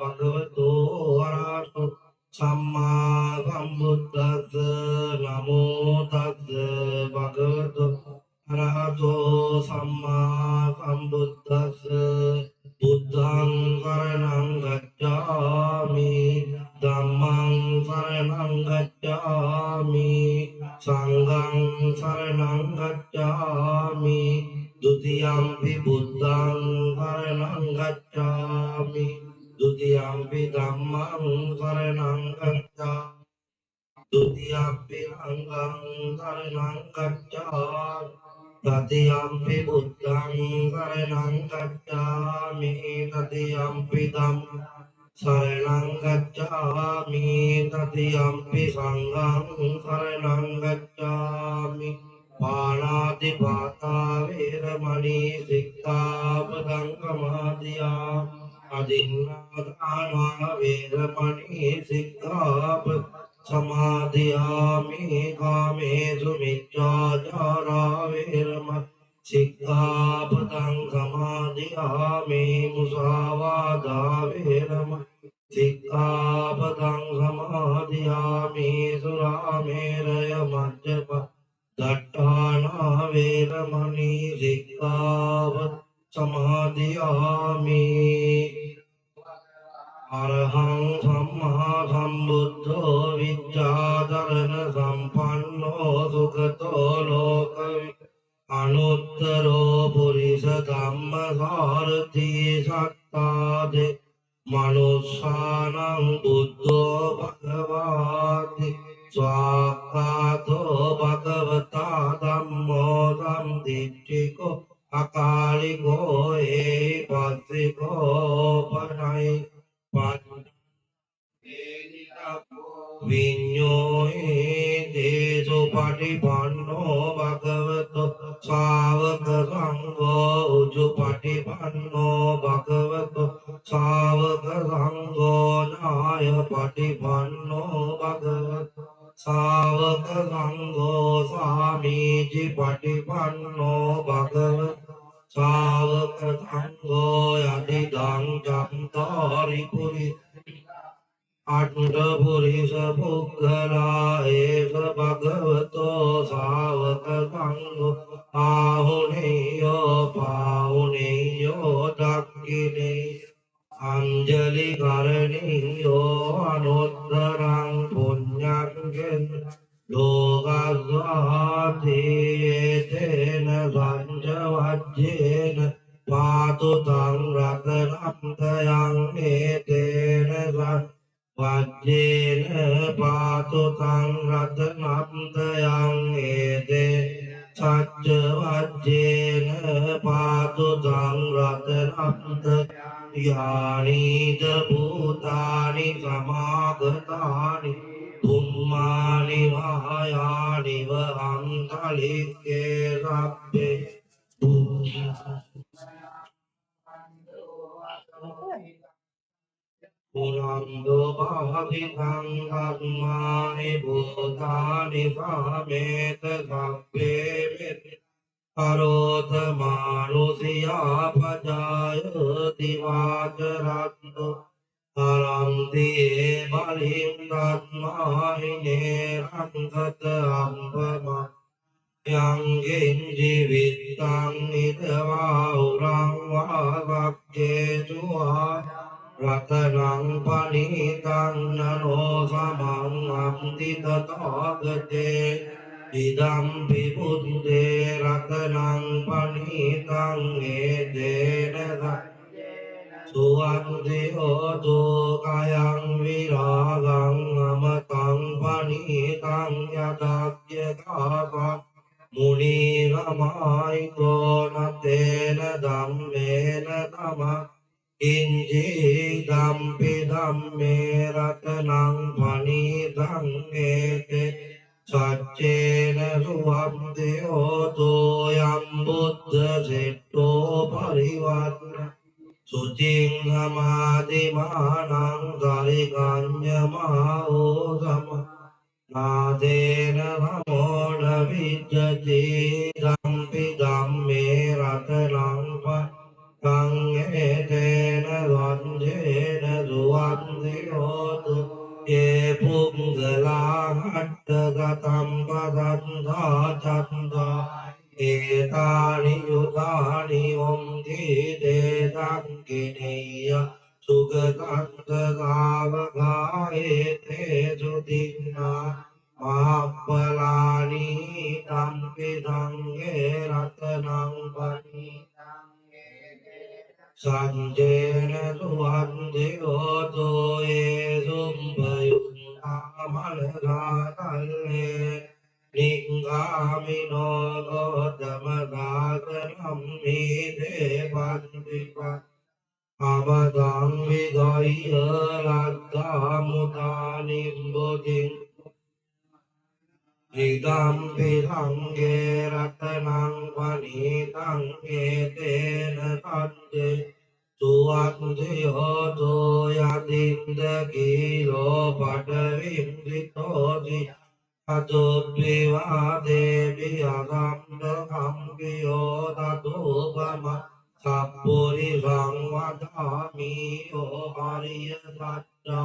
bhagavato arahato samma sambuddhassa namo tassa bhagavato arahato samma sambuddhassa buddhaṃ saranam gacchāmi dhammam saranam gacchāmi sangham saranam gacchāmi dutiyampi buddhaṃ saranam gacchāmi dutiyampi dhammam saranam gacchāmi dutiyampi sangham saranam gacchāmi tatiyampi buddhaṃ saranam gacchāmi tatiyampi dhammam saranam gacchāmi tatiyampi sangham saranam gacchāmi පාණාතිපාතා වේරමණී සික්ඛාපදං සමාදියාමි අදින්නාදානා වේරමණී සික්ඛාපදං සමාදියාමි කාමේසු මිච්ඡාචාරා වේරමණී සික්ඛාපදං සමාදියාමි මුසාවාදා වේරමණී සික්ඛාපදං සමාදියාමි සුරාමේරය මජ්ජප දට්ඨානා වේරමණී සික්ඛාපදං සමාදියාමි අරහං සම්මා සම්බුද්ධෝ විද්‍යාධරණ සම්පන්නෝ සුඛතෝ ලෝකවිදු අනුත්තරෝ පුරිස ධම්මසාරථි සත්තාදේ මනුස්සානං බුද්ධෝ භගවාති ස්වාක්ඛාතෝ භගවතා ධම්මෝ සම්දිට්ඨිකෝ අකාලිකෝ ඒපස්සිකෝ පනයි විඤ්ඤෝ දේසු පටිපන්නෝ භගවතෝ ශාවක සංඝෝ උජුපටිපන්නෝ භගවතෝ ශාවක සංඝෝ නාය පටිපන්නෝ භගවතෝ ශාවක සංඝෝ සාමීචි පටිපන්නෝ භගවතෝ ශාවක සංඝෝ යදිදං චත්තාරි පුරි අට්ඨපුරිස පුග්ගලා ඒස භගවතෝ ශාවක සංඝෝ ආහුනේයෝ පාහුනේයෝ දක්ඛිනේ අංජලි කරණීයෝ අනුත්තරං පුඤ්ඤං ලෝකස්වාදීතේන සංජවජ්ජේන පාතු තං රතනම්තයං ඒතේන වජ්ජේන පාතු තං රතනම්තයං ඒතේ සච්ච වජ්ජේන පාතු තං රතනම්තයං යානීද භූතානි සමාගතානි ධම්මානි මහායානි වහන්තලික්කේ රබ්බේ පුරන්දෝ භාවිතං ධම්මානි භූතානි සමේත සබ්බේ කරෝත මානුසියා පජායති වාචරන්තු අරන්තියේ බලින් රත්මාහිනේ රංගත අම්බම යංගෙන් ජීවිතං ඉදවා උරං වාගක්කේතුවා රතනං පනිතං නනෝ සමං අම්ති තථාගතේ ඉදම් විබුද්දේ රතනං පනිතං ඒදේන සුවන්දියෝතු කයං විරාගං අමතං පනිතං යදක්්‍යකාසං මුනිරමායිතෝ නතේන ධම්මේන තමං ඉංජීදම්පි ධම්මේ රතනං පනිතං ඒතේ සච්චේන සුවන්දියෝතු යම් බුද්ධ සෙට්ටෝ පරිවර්තන සුචින් සමාධිමානං සරිගඤ්ඤමාෝ සම නාදේන නමෝන විජ්ජති ධම්පි ධම්මේ රතනං පං ඒතේන වන්දේන සුව Devotu Ye Pungala Hattagatam Padanda Chanda Etani Yudani Omdi Dedangineya Sugatanta Gavaka Ete Judina Mahapalani Tampi Dange Ratanang Pani Sanjena Tuande Oto Esumbayum Amalagatalle Ningamino Gotamagatanam Mide Pandipa Abadam Vidaya Ladamutanim Bodhin Idam Pirange Ratanang Vanitang Etena Tante Tuante Oto Yatinda Kilo Patavim Vitoti Atubhiva Devi Agamda Kambio Tatubama Sapuri Sangvadami O Hariya Satta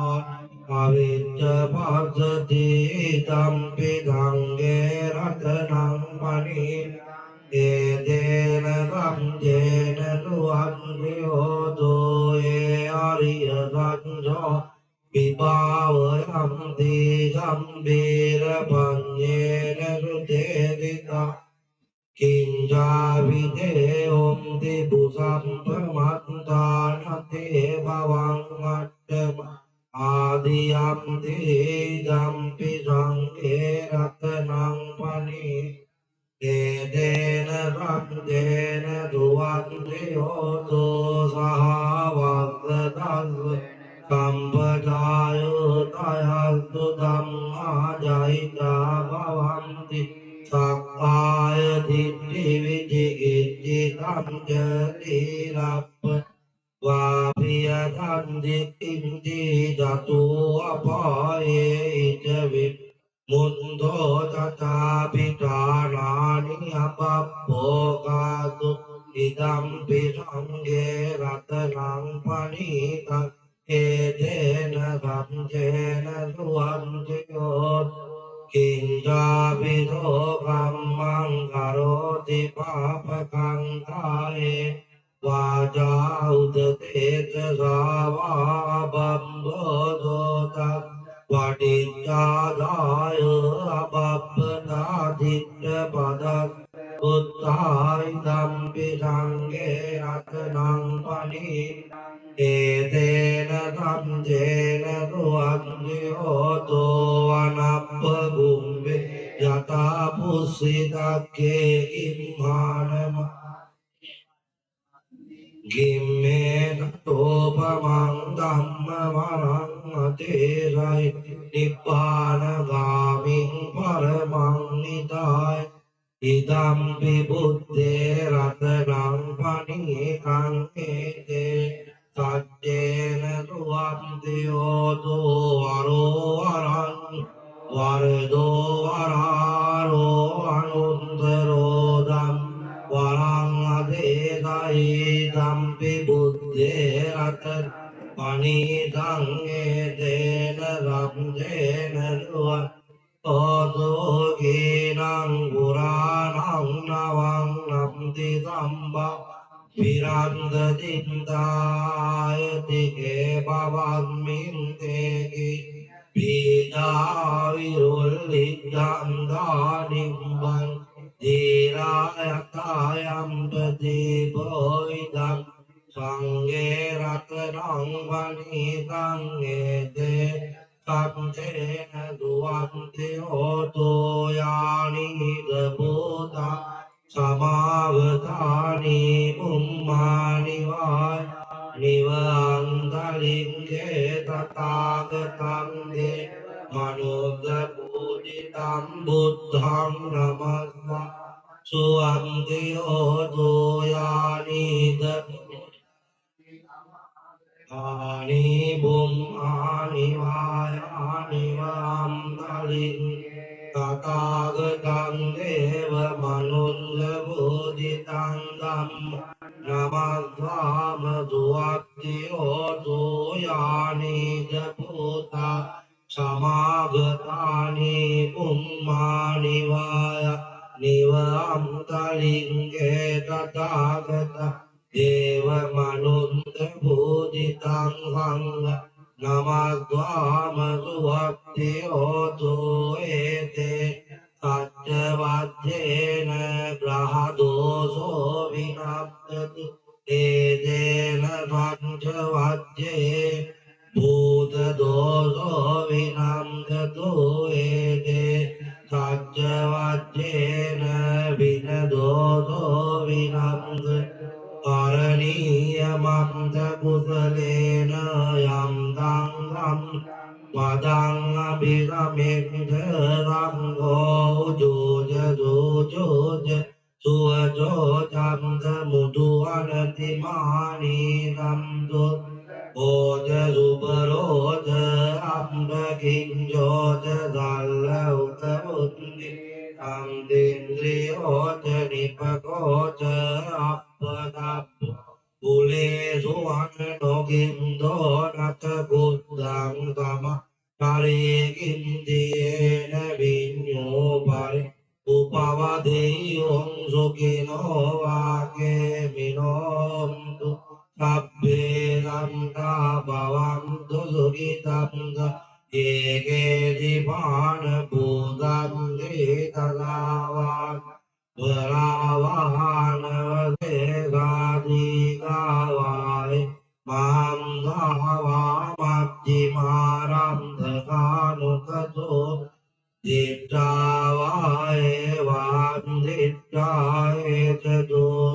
Avijja Bhajati Tampi Dange Ratanang Mani Edena Gamjena Duandriyoto E Hariya Satta Vibhavayamti Gambhira Panyena Rudedita Kinja Videomti Bhusam Pramantanate Bhavangatma Adiyamti Dampi Sange Ratanang Pani Edena Ramjena Duandriyoto Sahavaktadas Sampadayo Tayantu Dhamma Jayita Bhavanti Sakkaya Ditti Vijigitti Jati Rapa Vapiyatam Ditti Jatu Apaye Ijavit Mundo Tata Pitanani Apapokatu Idam Pitange Ratanang Panita Edena Gamjena Duantiyot Kinja Vido Gammang Karoti Papakang Tae Vaja Udate Sava Bambodotak Vadijadaya Abapnaditya Padak Uttai Dampi Sange Ratanang Pani Etena Tamjena Duandyoto Anappa Gumbe Yata Pusitake Imhanama Gimme Topamang Dhamma Varang Atesai Nibbana Gaming Paramang Nidai Idampi Buddhe Ratanang Pani Kankete Sajjena Tuandyoto Varo Varan Vardo Vararo Anuntaro Dham Varang Adesai Dampi Buddhe Ratan Pani Dange Dena Ramjena Luan Oto Ginang Puranang Nawang Namti Samba Piranda Dindaya Tike Bhavan Minteki Pida Virulli Janda Nimban Dhirayatayam Pati Boidam Sange Ratanang Vanitang Ete Samsena Duante Oto Yani Debuta Samavatani Ummani Vaya Nivantalinge Tatagatam De Manudha Buddhitam Buddham Namasma Suamti Oto Yani Ani Bum Ani Vaya Ani Vam Talin Tatagatam Deva Manudha Buddhitam Dhamma නමස්වාම දුවත්තියෝතු යානිද පුතා සමාගතානි පුම්මානිවාය නිවම්තලින්ගේ තථාගත දේව මනුන්ත බෝධිතං සංඝ නමස්වාම දුවත්තියෝතු ඒතේ සච්චවච්චේන ග්‍රහදෝසෝ විනප්පති ඒතේන පංචවච්චේ භූතදෝසෝ විනම්ගතෝ ඒතේ සච්චවච්චේන විනදෝසෝ විනම්ග කරණීයමන්ත කුසලේන යම් තං වදං අභිරමෙන්ද රංගෝ ජෝජ ජෝජ සුවජෝ චන්ද මුදු අනති මානී රම්දු ඕජ සුබරෝජ අම්බකින්ජෝජ දල්ල උතමුද්දි අම්දේන්ද්‍රියෝජ නිපකෝජ අපදප්ප බුලේසු අනනොගින්දෝ නත බුද්ධං තම කරේකින්දේන විඤ්ඤෝ පරි උපවදෙය්‍යොං සුඛිනෝ වාකේමිනෝන්තු සබ්බේ සම්තා භවන්තු සුඛිතං ඒකේ දිවාන බුදං දේතලාවාන් වරාවාන වේගාදිකාවායි මහම්ඝාවා මජ්ජිමාරම්ධකානුකතෝ දිට්ඨාවායේ වන්දිට්ඨායේ චදෝ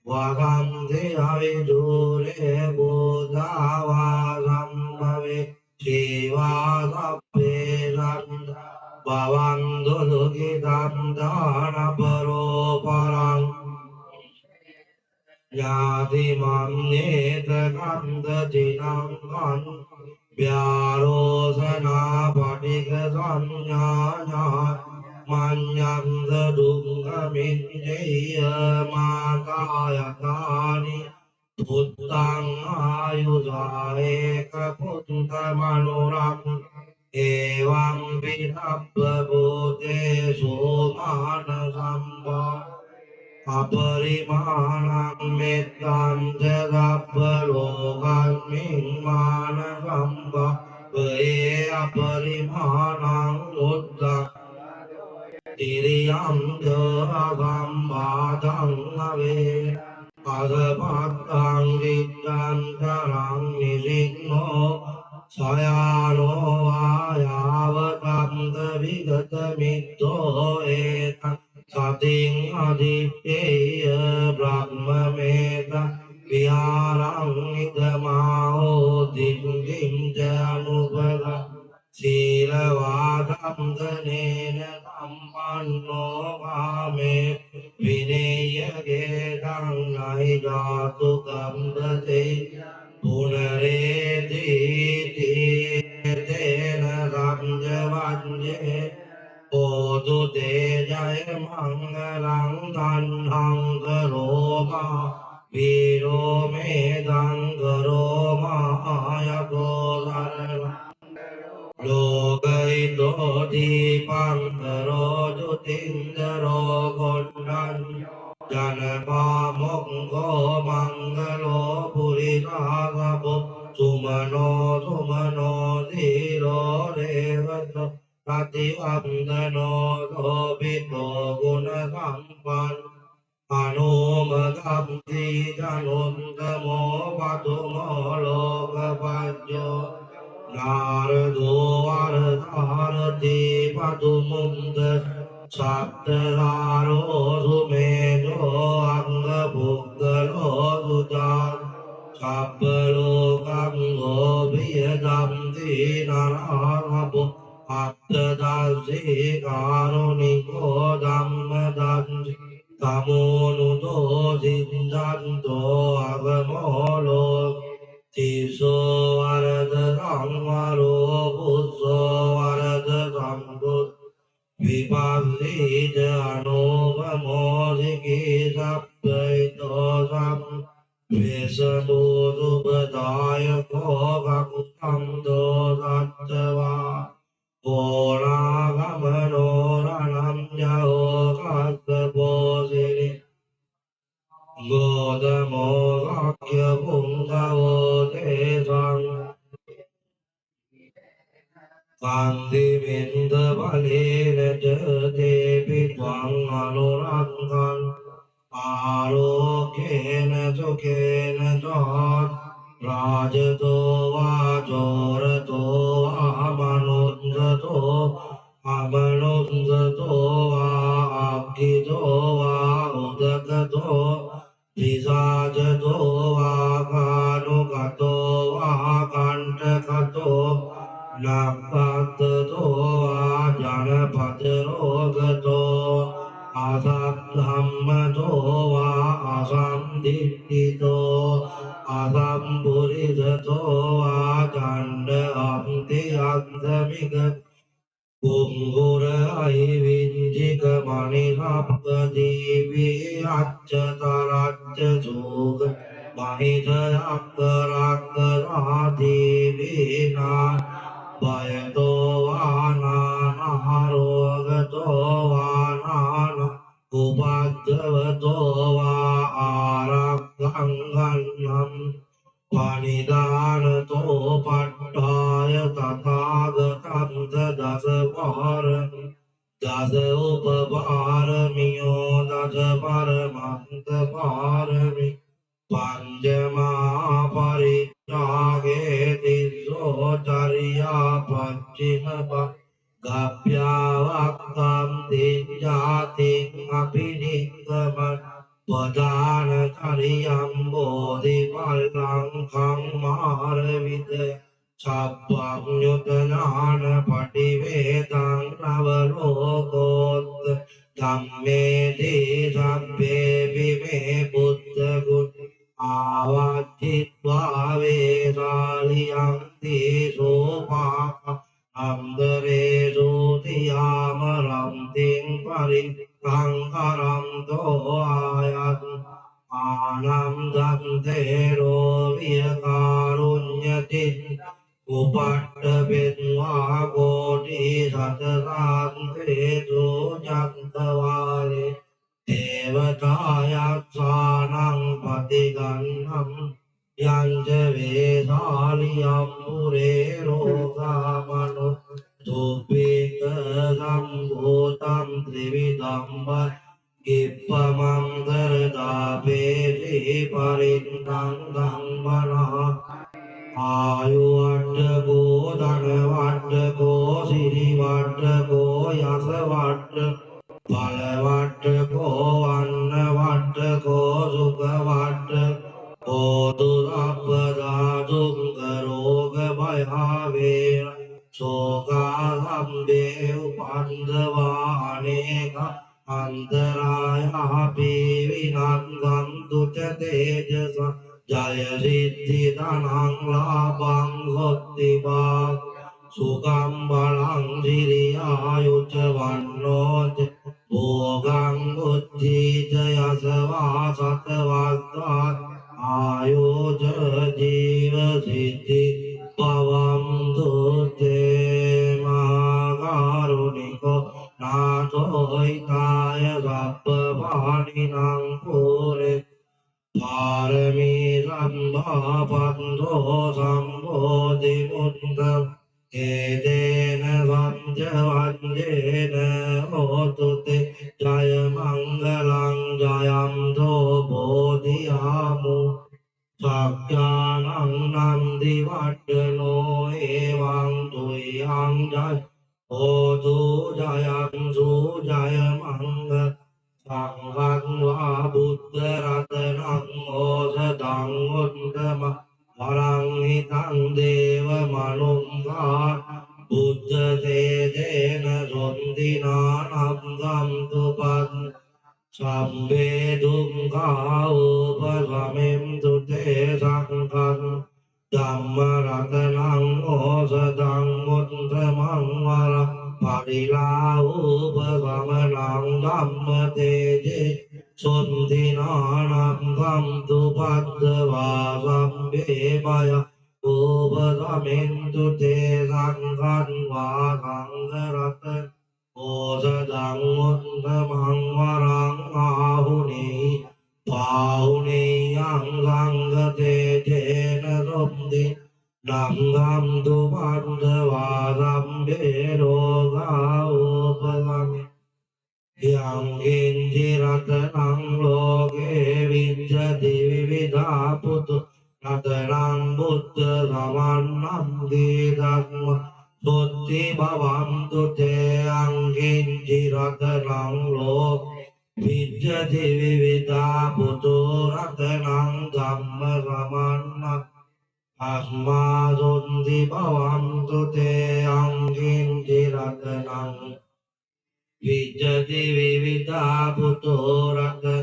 වගන්ධි අවිදූරේ බෝධාවා සම්භවේ සේවා සබ්බේ සන්ත භවන්තු සුඛිතං දානපරෝ පරං යාති මන්නේත කන්දතිනං කන් ව්‍යාරෝසනා පටික සංඥාඥා මඤ්ඤන්ද දුංගමින්ජය මාකායතානි පුත්තං ආයුධායක පුත්ත මනුරක් එවං විනබ්බ බෝධේසු මාන සම්බා අපරිමාණං මෙත්තං ජගබ්බ ලෝකස්මින් මාන සම්බා වේ අපරිමාණං උද්දං තිරියං දගම්බාදං අවේ අගපත්තං විත්තං තරං නිසින්නෝ සයානෝ වායාවතන්ත විගත මිත්තෝ ඒතං සතින් අදිත්තේය බ්‍රහ්මමේත විහාරං නිගමාහෝ දින්දිම් ජනුපද සීලවාදම් දනේන සම්පන්නෝ කාමේ විනේයගේ ධම්මයි ජාතු කම්බතේ පුනරේදීති තේන රංජවංජේ ඕතු තේජය මංගලං තණ්හං කරෝමා වීරෝ මේදං කරෝමා ආයතෝ සරණ ලෝකයිතෝ දීපං කරෝතු තින්දරෝ කොණ්ඩං ජනපාමොක්ඛෝ මංගලෝ පුරිසාගපො සුමනෝ ධීරෝ රේවතෝ සතිවන්දනෝ සෝපිතෝ ගුණ සම්පන්න අනුමගම්ති ජනුන්දමෝ පතුමෝ ලෝකපජ්ජෝ නාරදෝ වරධාරති පතුමුන්ද සප්තධාරෝ සුමේධෝ අංග පුද්ගලෝ සුජාත සබ්බ ලෝකං ගෝභියදම්ති නරහපු අත්තදස්සේ කාරුණිකෝ ධම්මදන්ති තමෝනුදෝ සිද්ධන්තෝ අගමෝලෝ තිසෝ වරද සංවරෝ පුස්සෝ වරද සම්බුත් විපස්සීත අනෝපමෝදිකී සප්පයිතෝ සම් สตุสุปทายโกกังตัมโตสัจวาโกลากมโนรานัมยะโอคัสสะโพสิริโกตโมสักยะพุงกะโวเทสังกันติมินทบาลีเนเจเตปิตวังอนุรักขันอาโลเกเนสุเกเนจรราจโตวาโจรโตวามนุสโตอมนุสโตวาอักขิโตวาอุดกโตปิสาจโตวาคานุกโตวากันตกโตนักขัตโตอาจารปัจโรกโตอาสัพธัมมโตวาอาสัมดิติโตอาสัมปุริสโตวาจันเดอัมติอัตถมิกกุมกุระไอวินจิกมณิสัพพติวิอัจจตรัจจสุขมหิทยักขรักขราธิวินาปยโตวานานาโรกโตวานานาอุปัจจวโตวาอารักขังกันนัมปานิดานโตปัตตายตถาคตัมตดัสปารมิดัสอุปปารมิโยดัสปารมันตปารมิปัญจมาปริจาเกติโสจริยาปัจจิมปะกัปยาวัคคัมติญาติอภินิกมัปทานจริยัมโบธิปัลลังคังมารวิเตสัพพัญญุตญาณปฏิเวตังนวโลโกตธัมเมติสัพเพปิเมปุตตะกุณอาวัจจิตวาเวสาลิยังติโสภาอัมเดเรสุติยามรัมติงปริตังคารัมโตอายัตอานัมดัมเทโรวิยการุญญติอุปัตตเปนวาโกติสัตตันเตโสจันตวาเลเทวตายัสสานังปฏิกันนัมยัญเจเวสาลิยัมปุเรโรกามนุทุปิกสัมภูตัมตริวิดัมปัสกิปปมังตรตาเปติปริณังดังมนาอายุวัตโกธนวัตโกสิริวัตโกยัสวัตพลวัตโกวันวัตโกสุขวัตโกตุสัพพะทุกขโรคภัยหาเวรโสกาสัมเบอุปันตวาเนกอันตรายาปิวินัสสันตุจเตจสจายสิทธิทานังลาภังสตติภาสุขัมบาลังสิริอายุจวันโนจโภกังบุตติจยสวาสัตวัตตาอายุจจีวสิทธิภวัมตุเตมาการุณิโกนาโตหิตายสัพพปานินังปุเรภารมีสัมภาปันโทสัมโพธิมุตตะเอเตนะสัมจวันเยนะโหตุเตจายมังคลังจายัมโทโพธิอามุสักจานังนันติวัตโนเอวังตุยังจัยโอตุจายัมสุจายมังคสังฆังวาบุตตรัตนังโอสตังอุตตมะวรังหิตังเดวมนุสสาบุตตเตเจนะสนตินานัมสัมตุปันสัมเบทุกขาอุปสมิมตุเตสังคันธัมมรัตนังโอสตังมุตตมังวรังปริลาอุปสัมมนังธัมมเตเจสนตินานัมสัมตุปัตตวาเว baya Upadamintu te sanghan va sangharatan Osadang uttamang varang ahuni Pauni yang sanggate tena romdi Nangam tu pandavadam beroga upadami Yang injiratanang loke vidyati vividha putu Ratanang buddha samanam didhamma Sutti bhavantu te angkinjiratanang loke vidyati vividha putu Ratanang dhamma samanam Asma sutti bhavantu te angkinjiratanang Vijjati vividha putoraka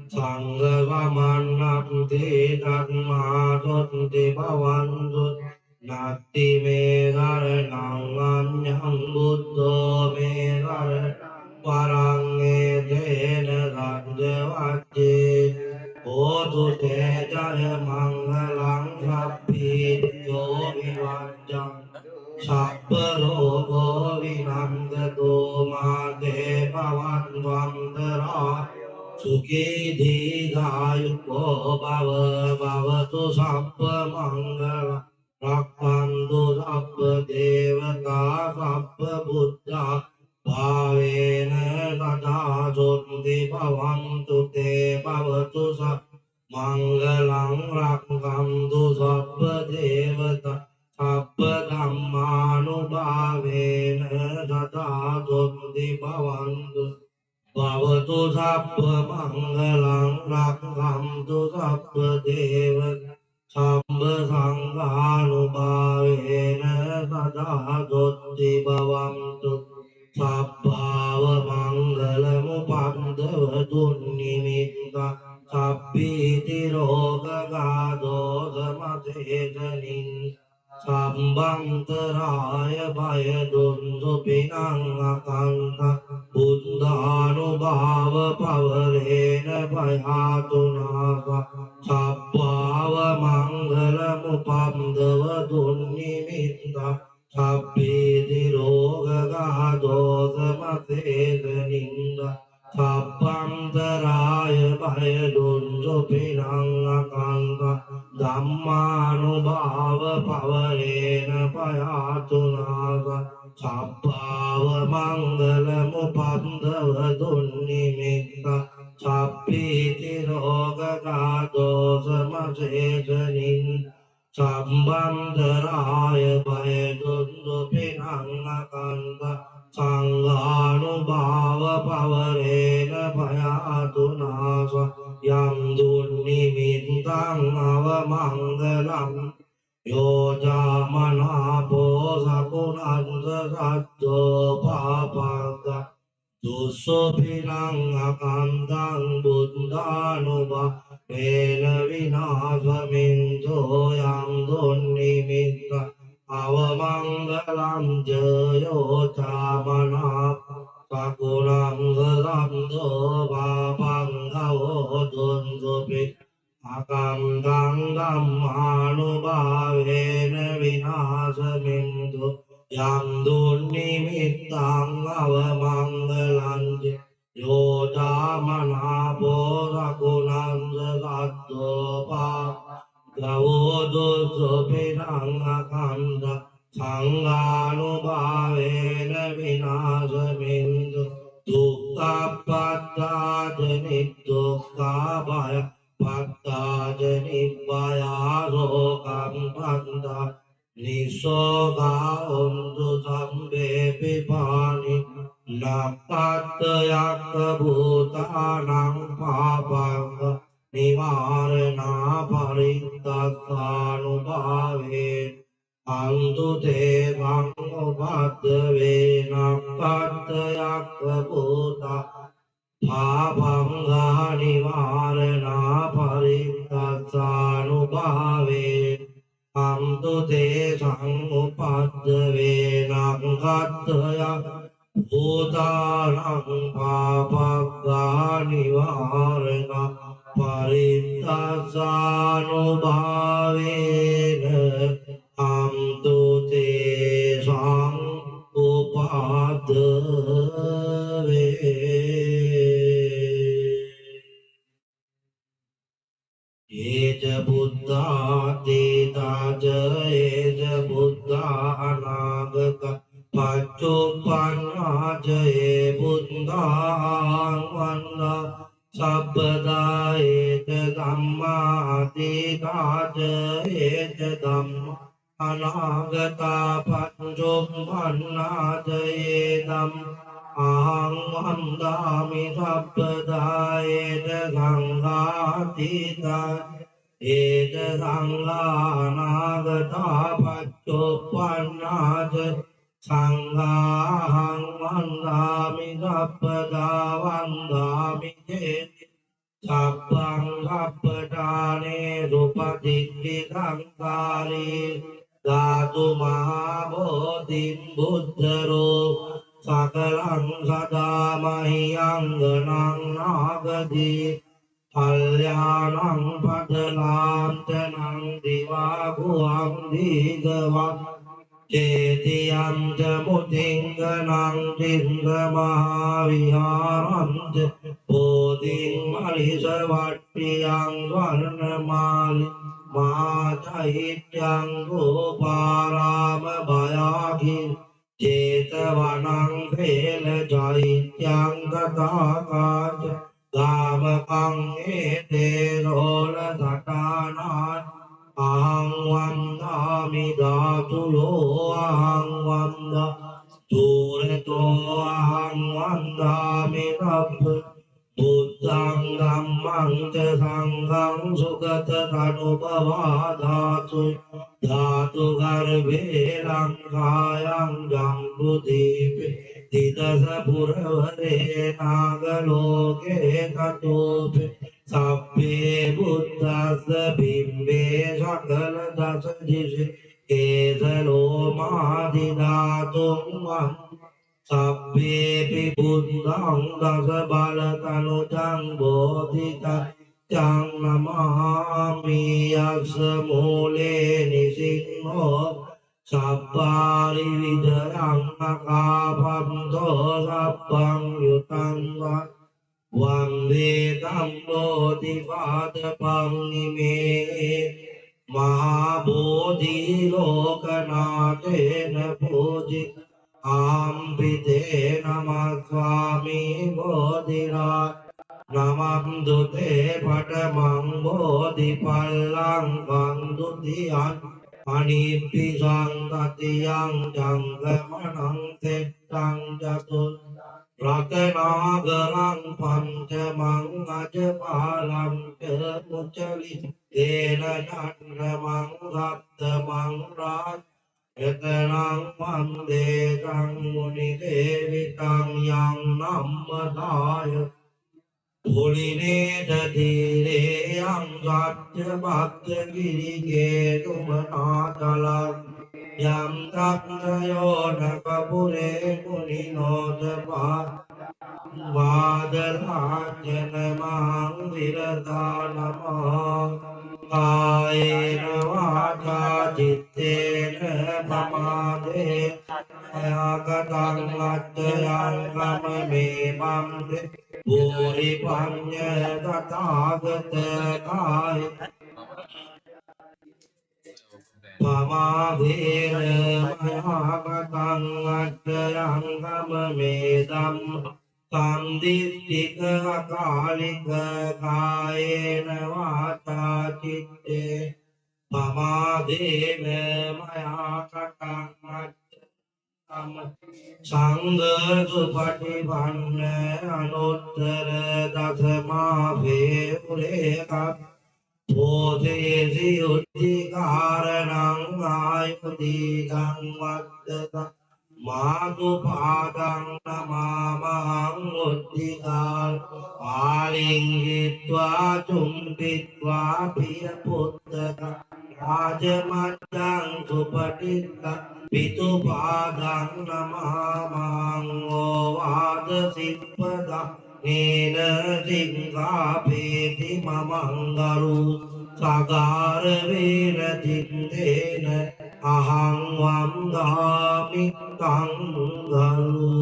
Sanghavamannam te tatma sotti bhavantu Natti me karanang anyam buddho me karanang Parang etena sanjavacce Otu te jaya mangalang sabbi yo vivajjam Sapparo vinamgato mate bhavantantara Sukhi dīghāyuko bhavatu sabba mangala Rakkantu sabba devata sabba buddha Bhavena tata sunti bhavantu te bhavatu sabba mangalang rakkantu sabba devata Sabba dhammanubhavena tata sunti bhavantu Bhavatu sabba mangalang rakkantu sabba devata Sabba sanghanubhavena tata sunti bhavantu Sabbhava mangalamupandavatu nimitta Sabbiti roga gado samasejanin Sambhantaraya bhayadundu pinangakanta Buddhanubhava pavarena bhayatunasa Sabbhava mangalamupandavatu nimitta Sabbiti roga gado samasejaninda Sabbhantaraya bhayadundu pinangakanta Dhammanubhava pavarena payatunasa Sabbhava mangalamupandavatu nimitta Sabbiti roga gado samasejanin Sambhantaraya bhayadundu pinangakanta Sanghanubhava pavarena payatunasa Yang dunnimittang avamangalam Yojamana posakunanda satto papaka Dusopinang akantang buddhanuba Vena vinasaminto yang dunnimitta Avamangalam jayo jamana Sakunam gasamto papangao dunsupi Akantang dhammanubhavena vinasamintu Yang dunnimittang avamangalanje Yo jamana posakunam satto papangao dunsupi akanta Sanghanubhavena vinasamintu Dukkha pattajani dukkha bhaya pattajani bhaya sokam panta Nisoga untu sambe pipani Nakkatayakka bhutanang papanga Nivarana parittatsanubhave Antu te bhangupatave nakkatayakka bhuta Bhavanga nivarana parittatsanubhave Antu te bhangupatave nakkatayakka bhutanang bhavanga nivarana परित्तासानुभावेन अन्तु तेषाम् उपादवे ये च बुद्धातीता च ये च बुद्धा अनागता पच्चुपन्ना च ये बुद्धान्वन्ना सब्बदा ये च धम्मातीता च ये च धम्मा अनागता पच्चुपन्ना च ये धम्मा अहं वन्दामि सब्बदा ये च संघातीता ये च संघानागता पच्चुपन्ना च संघाहं वन्दामि सब्बदा वन्दामि चेति सब्बं सब्बदाने रूपतिष्ठितं धातु महाबोधिं बुद्धरो सकलं सदा मह्यङ्गनं नागति कल्याणं पदलान्तनं दिवागुहं दीगवं चेतियं च मुदिङ्गनं दिङ्गमहाविहारं च बोधिं मलिसवट्टियं वर्णमालि माचैत्यं गोपारामभयाखि चेतवनं खेलचैत्यं गताकाच गामकं एतेरोलघटानान् अहं वन्दामि धातुलो अहं वन्दा दूरतो अहं वन्दामि रब्ब बुद्धं धम्मं च संघं सुगततनुभवा धातु गर्भे लङ्कायां जम्बुदीपे दिदशपुरवरे नागलोके गतोऽपि सभ्ये बुद्धस्य बिम्बे सकलदशदिशि केशलोमादिधातुं सभ्येऽपि बुद्धं दशबलतनुजं बोधितं नमामि यस्य मूले निसिंहो सप्पारिविजयं नकाभन्तो सप्पं युतं वन्दे तं बोधिपादपं निमे महाबोधिलोकनाथेन पूजित आम्बिते नमः स्वामी बोधिराज नमं दुते पटमं बोधिपल्लङ्कं दुतियन् मणिपिशं ततियं जङ्गमनं तिष्ठं चतुरत्नागरं पञ्चमं अजपालं च मुचलितेन चन्द्रमं सप्तमं रत्नं वन्दे तं मुनिसेवितं यं नमदाय पुलिनेदधीरेयं सत्यभक्तगिरिकेतुमनाचलं यं तत्तयो नकपुरे मुनिनोदपा वादराजनमां विरदानमः कायेन वाचा चित्तेन प्रमादे मया गतं अद्ययङ्गममेवं भूरि पञ्च तथागतकाय प्रमादेन मया गतं अद्ययङ्गममेदं सन्दिष्टिकालिकायेन वाचा चित्ते प्रमादेन मया गतं संगसुपटिपन्न अनुत्तर दशमाभेपुरेका बोधेसि युद्धिकारणं आयुधीतं वदत मातुपादं नमामहं उद्धिकाल आलिङ्गित्वा चुम्बित्वा प्रियपुत्रक राजमद्दं सुपटितं पितुपादं नमामहं वादसिद्धदा nena singapeti mamangalu sagara vena tindena ahang vandami tangalu.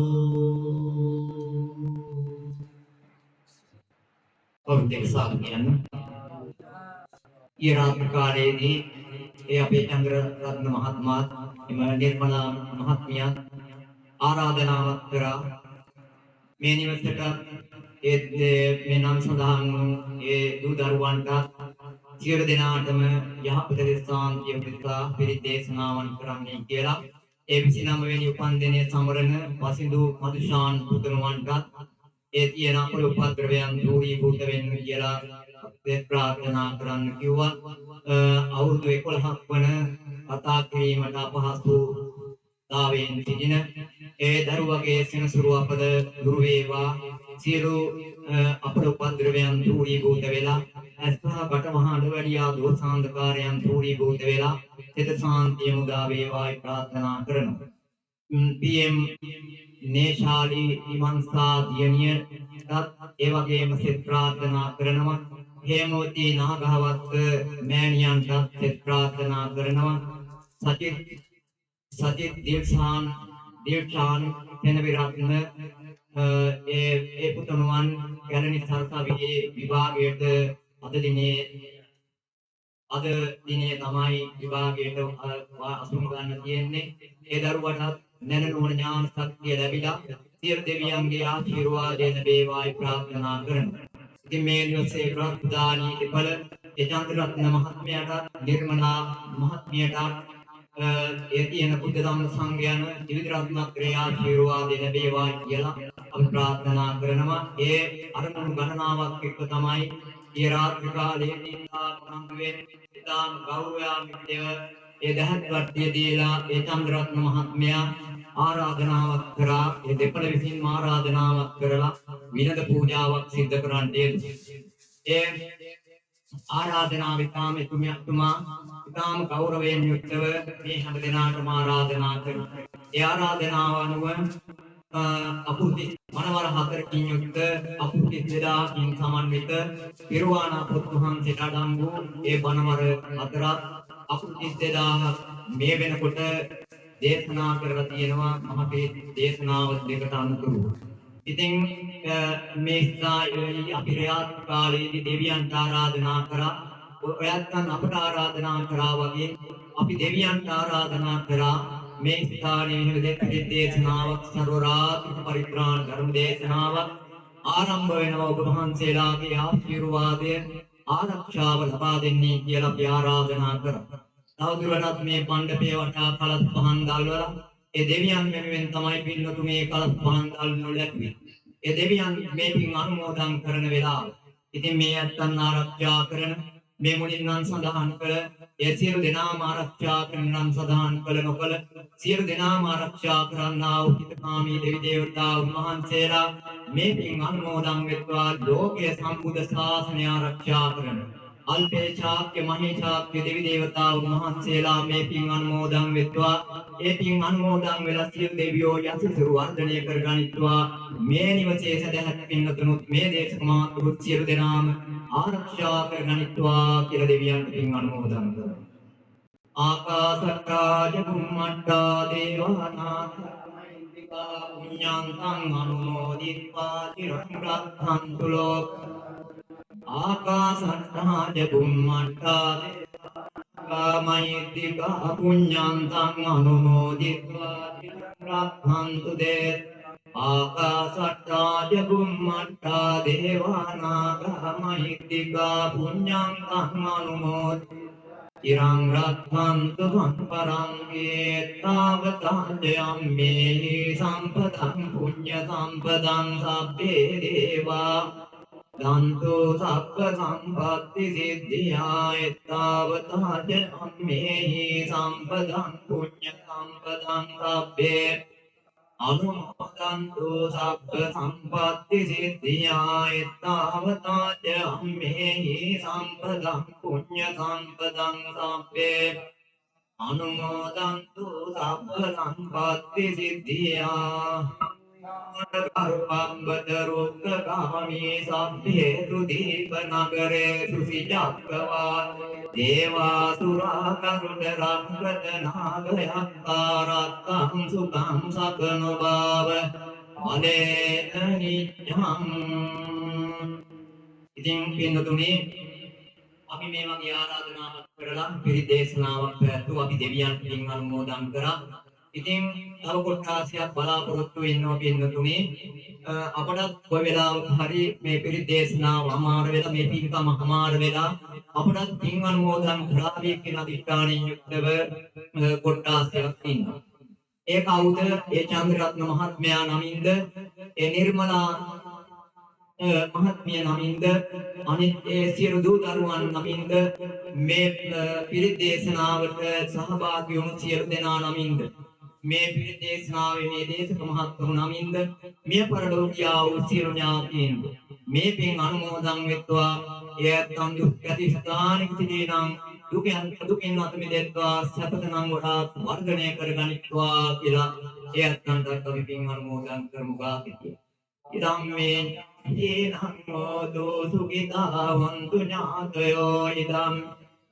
Objek sahagian Irat Karedi Eape Chandra Ratna Mahatma Nirmala Mahatmya Aradhanavat Kara මේ නිවසට මේ නම් සඳහන් වූ ඒ දූ දරුවන්ට සියලු දෙනාටම යහපත සාන්තිය පිණිස පිරිත් දේශනාවන් කරන්නයි කියලා ඒ 29 වෙනි උපන්දිනය සමරන වසිඳු මදුෂාන් පුතුණුවන්ට ඒ තියෙන අපල උපද්‍රවයන් දූරීභූත වෙන්න කියලා ප්‍රාර්ථනා කරන්න කිව්වා. අවුරුදු 11ක් වන කතා කිරීමට අපහසු තාවෙන් සිටින ඒ දරුවගේ සෙනසුරු අපද දුරු වේවා. සියලු අපල උපද්‍රවයන් දූරීභූත වෙලා අස්පහ බටමහාඬ වැඩියා දෝසාන්ධකාරයන් දූරීභූත වෙලා සිත සාන්තිය මුදා වේවායි ප්‍රාර්ථනා කරනවා. PM නේශාලි ඉමන්සා දියණියටත් ඒ වගේම සිත ප්‍රාර්ථනා කරනවා. හේමවති නාගහවත්ත මෑණියන්ටත් සිත ප්‍රාර්ථනා කරනවා. සජිත් දිල්ෂාන් තෙනවිරත්න ඒ පුතණුවන් ගැලණි සරසවියේ විභාගයට අද දිනේ තමයි විභාගයට අසුන් ගන්න තියෙන්නේ. ඒ දරුවටත් නැනනුවන ඥාන ශක්තිය ලැබිලා සියලු දෙවියන්ගේ ආශිර්වාදය ලැබේවායි ප්‍රාර්ථනා කරනවා. ඉතින් මේ නිවසේ ප්‍රාර්ථනානී දෙපළ චන්ද්‍රරත්න මහත්මයාට නිර්මලා මහත්මියට ඒ තියෙන බුද්ධ ධම්ම සංඝයාන ත්‍රිවිධ රත්නත්‍රයේ ආශිර්වාදය ලැබේවායි කියලා අපි ප්‍රාර්ථනා කරනවා. ඒ අරමුණු ගණනාවක් එක්ක තමයි ඒ රාත්‍රී කාලයේදී සාමන්තුවෙන් ඉතාම ගෞරවාන්විතව ඒ දහත් වට්ටිය දීලා ඒ චන්ද්‍රරත්න මහත්මයා ආරාධනාවක් කරා. ඒ දෙපළ විසින් ආරාධනාවක් කරලා විනද පූජාවක් සිද්ධ කරන්නට ඒ ආරාධනාව ඉතාම එතුමියතුමා ඉතාම ගෞරවයෙන් යුක්තව මේ හැම දිනාටම ආරාධනා කරනවා. ඒ ආරාධනාව අනුව අපුති මනවර 4කින් යුක්ත අපුති 2000කින් සමන්විත පිරුවානා පුත්තුහන්සේට අඩංගු ඒ බණවර 4ක් අපුති 2000 මේ වෙනකොට දේශනා කරලා තියෙනවා. මහපේ දේශනාව දෙකට අනුකූලව. ඉතින් මේ ස්ථායී අපි රාත් කාලයේදී දෙවියන්ට ආරාධනා කරා. ඔයත්න් අපට ආරාධනා කරා වගේ අපි දෙවියන්ට ආරාධනා කරා. මේ ස්ථානයේ වෙන දේශනාවක් සර්වරාත්‍රික පරිත්‍රාණ ධර්ම දේශනාවක් ආරම්භ වෙනවා. ඔබ වහන්සේලාගේ ආශිර්වාදය ආරක්ෂාව ලබා දෙන්නේ කියලා අපි ආරාධනා කරා. තවදුරටත් මේ පණ්ඩපේ වටා කලස් පහන් දැල්වලා ඒ දෙවියන් වෙනුවෙන් තමයි පින්නතු මේ කලස් පහන් දැල්වනු ලැබුවේ. ඒ දෙවියන් මේ පින් අනුමෝදන් කරන වෙලාව. ඉතින් මේ අත්තන් ආරක්ෂා කරන මේ මුලින්ම සඳහන් කළ ඒ සියලු දෙනාම ආරක්ෂා කරන නම් සඳහන් කළ නොකළ සියලු දෙනාම ආරක්ෂා කරන්නා වූ හිතකාමී දෙවි දේවතාවුන් වහන්සේලා මේ පින් අනුමෝදන් වෙත්වා. ලෝකයේ සම්බුද්ධ ශාසනය ආරක්ෂා කරන අල්පේ ශාක්‍ය මහේ ශාක්‍ය දෙවි දේවතාවුන් වහන්සේලා මේ පින් අනුමෝදන් වෙත්වා. ඒ පින් අනුමෝදන් වෙලා සියලු දෙවියෝ යසිසුරු වර්ධනය කරගනිත්වා. මේ නිවසේ සදහත් පින්වතුනුත් මේ දේශක මාතුරුත් සියලු දෙනාම ආරක්ෂා කරගනිත්වා කියලා දෙවියන්ට පින් අනුමෝදන් කරනවා. ආකාශට්ටා චුම්මට්ටා දේවානාගා මහින්దికා පුඤ්ඤාන්තං අනුමෝදිත්වා චිරං රක්ඛන්තු ලෝක ආකාශට්ටා චුම්මට්ටා දේවානාගා මහින්దికා පුඤ්ඤාන්තං අනුමෝදිත්වා චිරං රක්ඛන්තු දේත ආකාශට්ටා චුම්මට්ටා දේවානාගා මහින්దికා පුඤ්ඤාන්තං අනුමෝදිත්වා ඉරං රක්ඛන්තු පරංගේ තාවතාජයම්මේ සම්පතං පුඤ්ඤ සම්පදං සබ්බේ දේවා දන්තු සබ්බ සම්පත්ති සිද්ධියාය තාවතාජයම්මේ සම්පදං පුඤ්ඤ සම්පදං සබ්බේ අනුමෝදන්තු සබ්බ සම්පත්ති සිද්ධියාය තාවතාජම්මේ සම්පදං පුඤ්ඤ සම්පදං සබ්බේ අනුමෝදන්තු සබ්බ සම්පත්ති සිද්ධියා ගරුපම්බදරුක්කගාමි සම්පේතු දීපනගරේසු සිජක්කවා දේවාසුරා කරුණ රක්කත නාගයක්කාරත්තං සුඛං සකනුභාව අනේන නිච්ඡං. ඉතින් පින්නතුනේ අපි මේ වගේ ආරාධනාවක් කරලා පිරිත් දේශනාවක් පැවැත්වුවා. අපි දෙවියන්ට පින් අනුමෝදන් කරා. ඉතින් තව කොටසක් බලාපොරොත්තු වෙනවා පින්නතුනේ. අපට කොයි වෙලාවක හරි මේ පිරිත් දේශනාව අමාර වෙලා මේ පින්කම අමාර වෙලා අපට පින් අනුමෝදන් කරාවේ කියන අදිෂ්ඨානයෙන් යුක්තව කොටසක් ඉන්නවා. ඒ කවුද? ඒ චන්ද්‍රරත්න මහත්මයා නමින්ද ඒ නිර්මලා මහත්මිය නමින්ද අනිත් ඒ සියලු දූ දරුවන් නමින්ද මේ පිරිත් දේශනාවට සහභාගී වුණු සියලු දෙනා නමින්ද මේ පිරිත් දේශනාවේ මේ දේශක මහත්තුරු නමින්ද මිය පරලෝකියා වූ සියලු ඥාතීන් මේ පින් අනුමෝදන් වෙත්වා එයත්න් දුක් ඇති ස්ථානික සිටිනම් දුකින් අත මිදෙත්වා සැපත නම් වඩාත් වර්ධනය කරගනිත්වා කියලා එයත්න්ට අපි පින් අනුමෝදන් කරමු ගාතියි. ඉදම්මේ යේනං මොදෝ සුඛිතා වന്തു ඥාතයෝ ඉදම්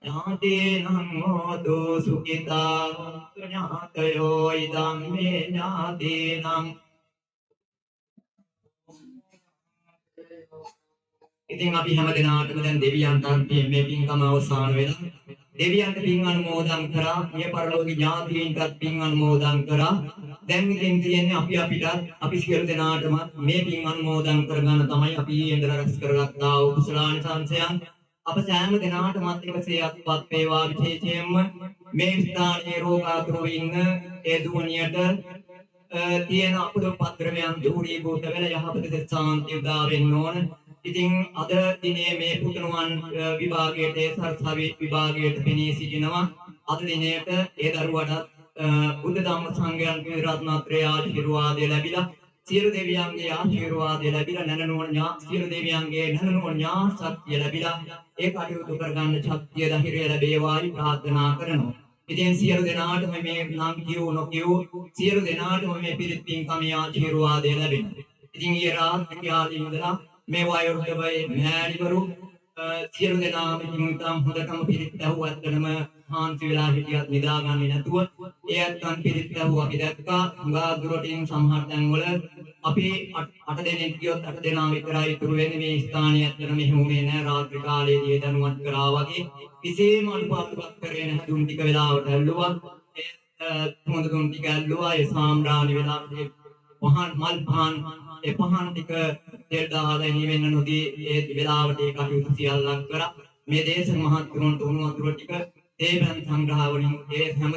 ඥාතේනං මොදෝ සුඛිතා වന്തു ඥාතයෝ ඉදම් මේ ඥාතේනං. ඉතින් අපි හැම දිනාටම දැන් දෙවියන්ට මේ පින්කම අවසන් වෙලා දෙවියන්ට පින් අනුමෝදන් කරා. මේ පරලෝකීය ඥාතීන්ටත් පින් අනුමෝදන් කරා. දැන් ඉතින් තියෙන්නේ අපි සියලු දෙනාටම මේ පින් අනුමෝදන් කරගන්න තමයි අපි ඉඳලා රැස් කරගත්තා වූ කුසලානිසංසයන් අප සෑම දෙනාටම එකසේ අත්පත් වේවා. විශේෂයෙන්ම මේ ස්ථානයේ රෝගාතුරව ඉන්න ඒ දුවණියට තියෙන අපදෝපද්‍රවයන් දුරීභූත වෙලා යහපත සාන්තිය උදා වෙන්න ඕන. ඉතින් අද දිනේ මේ පුතුණුවන් විභාගයට සරසවි විභාගයට පෙනී සිටිනවා. අද දිනේට ඒ දරුවාට බුද්ධ ධම්ම සංඝයාගේ රත්නත්‍රය ආශිර්වාදය ලැබිලා සියලු දෙවියන්ගේ ආශිර්වාදය ලැබිලා සියලු දෙවියන්ගේ නැනනුවණ ඥානශක්තිය ලැබිලා ඒ කටයුතු කරගන්න ශක්තිය ධෛර්යය ලැබේවායි ප්‍රාර්ථනා කරනවා. ඉතින් සියලු දෙනාටම මේ නම් කියෝ නොකියෝ සියලු දෙනාටම මේ පිරිත් පින්කමේ ආශිර්වාදය ලැබෙනවා. ඉතින් ඊ රාත්‍රී කාලේ ඉඳලා මේ වයෝවෘද්ධ මෑණිවරු සියලු දෙනාම ඉතින් හොඳටම පිරිත් ඇහුවත්කම හාන්සි වෙලා හිටියත් නිදාගන්නේ නැතුව එයත්න් පිරිත් ඇහුවා. අපි දැක්කා හුඟා දුරටින් සමහර තැන්වල අපි 8 දෙනෙක් ගියොත් 8 දෙනා විතරයි ඉතුරු වෙන්නේ. මේ ස්ථානයේ ඇත්තට මෙහෙම වුණේ නැහැ. රාත්‍රී කාලයේදී දනුවත් කරා වගේ කිසිම අනුපාතයක් කරේ නැහැ. දුන් ටික වෙලාවට ඇල්ලුවා. හොඳ දුන් ටික ඇල්ලුවා. ඒ සාම්රාණි වෙලාවේ පහන් මල් පහන් ඒ පහන් ටික තෙල් දාලා ඉවෙන්න නොදී ඒ වෙලාවට ඒ කටයුතු සියල්ලක් කරා. මේ දේශක මහත්තුරුන්ට උණු වතුර ටික තේපන් සංග්‍රහ වලින් ඒ හැම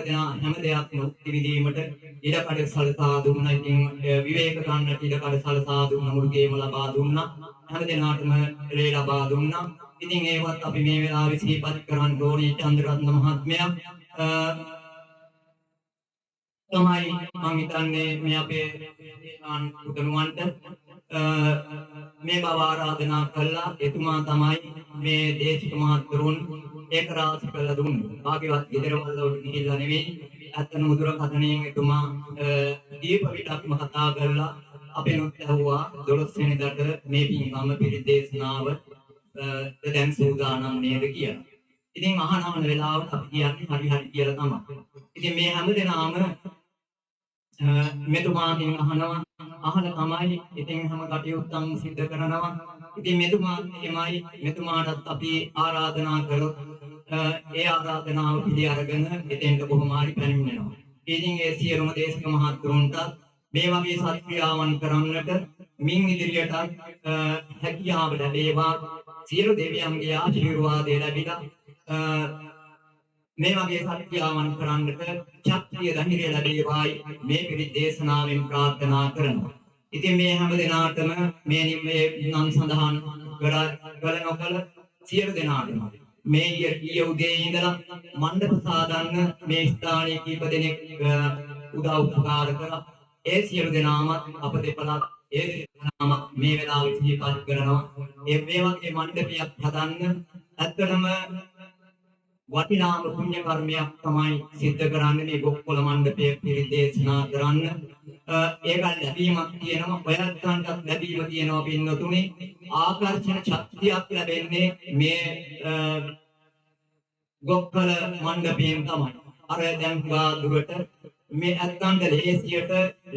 දෙයක්ම මුක්ති විදීමට ඉඩකඩ සලසා දුන්නා. ඉතින් විවේක ගන්නට ඉඩකඩ සලසා දුන්නා. මුල්ගේම ලබා දුන්නා. හැම දිනාටම ලේ ලබා දුන්නා. ඉතින් ඒවත් අපි මේ වෙලාවේ සිහිපත් කරන්න ඕනේ. චන්ද්‍රරත්න මහත්මයා තමයි මම හිතන්නේ මේ අපේ පුතණුවන්ට මේ බව ආරාධනා කළා. එතුමා තමයි මේ දේශක මහත්වරුන් ඒක රාශි කළා දුන්නේ. භාග්‍යවත් ගෙදරවල වලට ගිහිල්ලා නෙවෙයි. ඇත්තම මුදුරකථනයෙන් එතුමා දීප විඩක්ම කතා කරලා අපෙනුත් ඇහුවා 12 වෙනිදාට මේ පින්කම පිරිත් දේශනාව දැන් සූදානම් නේද කියලා. ඉතින් අහන වෙලාවට අපි කියන්නේ හරි කියලා තමයි. ඉතින් මේ හැමදෙනාම මෙතුමාගෙන් අහනවා. අහන තමයි ඉතින් හැම කටයුත්තක් සිද්ධ කරනවා. ඉතින් මෙතුමාටත් අපි ආරාධනා කළොත් ඒ ආරාධනාව පිළි අරගෙන එතෙන්ට කොහොම හරි පැමිණෙනවා. ඉතින් ඒ සියලුම දේශක මහත්තුරුන්ට මේ වගේ සත්ක්‍රියාවන් කරන්නට මින් ඉදිරියටත් හැකියාව ලැබේවා. සියලු දෙවියන්ගේ ආශිර්වාදය ලැබිලා මේ වගේ සත්‍යාවන් කරන්නට ශක්තිය ධෛර්යය ලැබේවායි මේ පිරිත් දේශනාවෙන් ප්‍රාර්ථනා කරනවා. ඉතින් මේ හැම දිනාටම මේ නම් සඳහන් කළ සියලු දෙනාටම මේ ඊයේ උදේ ඉඳලා මණ්ඩප සාදන්න මේ ස්ථානයේ කීප දෙනෙක් උදව් උපකාර කළා. ඒ සියලු දෙනාම අප දෙපළක් ඒ දෙනාම මේ වෙලාවේ සිහිපත් කරනවා. මේ වගේ මණ්ඩපයක් හදන්න ඇත්තටම වටිනාම පුණ්‍ය කර්මයක් තමයි සිද්ධ කරන්නේ මේ ගොක්කොල මණ්ඩපයේ පිරිදේශනා කරන්න. ඒක ලැබීමක් තියෙනවා, ඔයත්න්ටත් ලැබීම තියෙනවා පින්නතුනේ. ආකර්ෂණ ශක්තියක් ලැබෙන්නේ මේ ගොක්කොල මණ්ඩපයෙන් තමයි. අර දැන් ගා දුරට මේ අත්කණ්ඩ ලේසියට